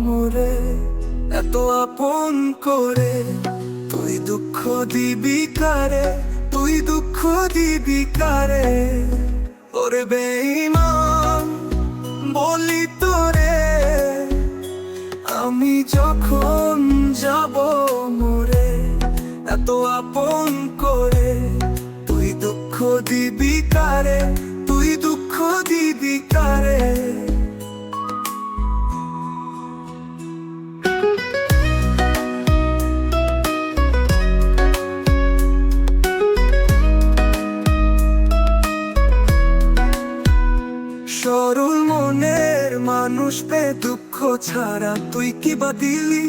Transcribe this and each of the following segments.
মোরে এত আপন করে, তুই দুঃখ দিবি কারে, তুই দুঃখ দিবি কারে। ওরে বেঈমান বলি তোরে, আমি যখন যাব মোরে এত আপন করে, তুই দুঃখ দিবি কারে, তুই দুঃখ দিবি কারে। সরল মনের মানুষ পে দুঃখ ছাড়া তুই কি বা দিলি,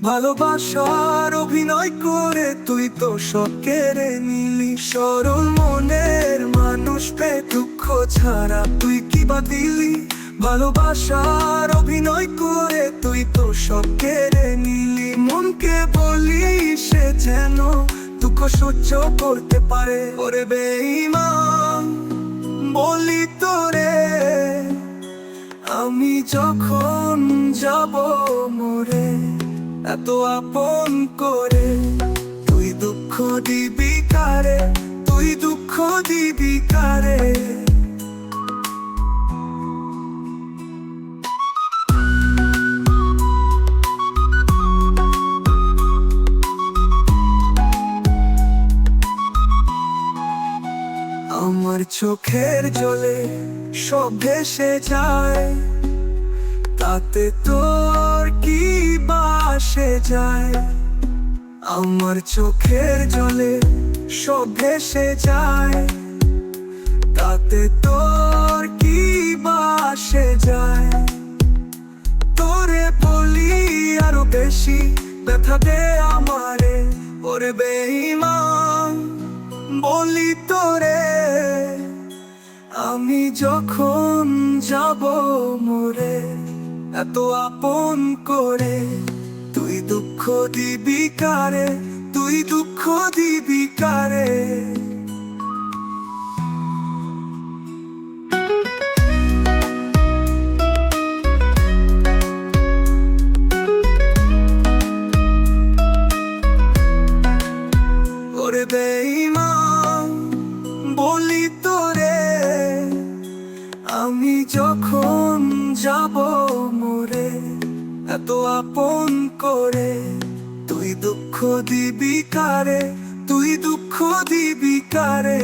ভালোবাসার অভিনয় করে তুই তো সব কেড়ে নিলি। সরল মনের মানুষ পে দুঃখ ছাড়া তুই কি বা দিলি, ভালোবাসার অভিনয় করে তুই তো সব কেড়ে নিলি। মনকে বলি সে যেন দুঃখ সহ্য করতে পারে। ওরে বেঈমান বলি তোরে, আমি যখন যাব মোরে এত আপন করে, তুই দুঃখ দিবি কারে, তুই দুঃখ দিবি কারে। আমার চোখের জলে সব ভেসে যায়, তাতে তোর কি বা আসে যায়। আমার চোখের জলে সব ভেসে যায়, তাতে তোর কি বা আসে যায়। তোরে বলি আরো বেশি ব্যথা দে আমারে, ওরে বেঈমান বলি তোরে, আমি যখন যাব মোরে এত আপন করে, তুই দুঃখ দিবি কারে, তুই দুঃখ দিবি কারে। ওরে বেঈমান বলি তোরে, আমি যখন যাব মোরে এত আপন করে, তুই দুঃখ দিবি কারে, তুই দুঃখ দিবি কারে।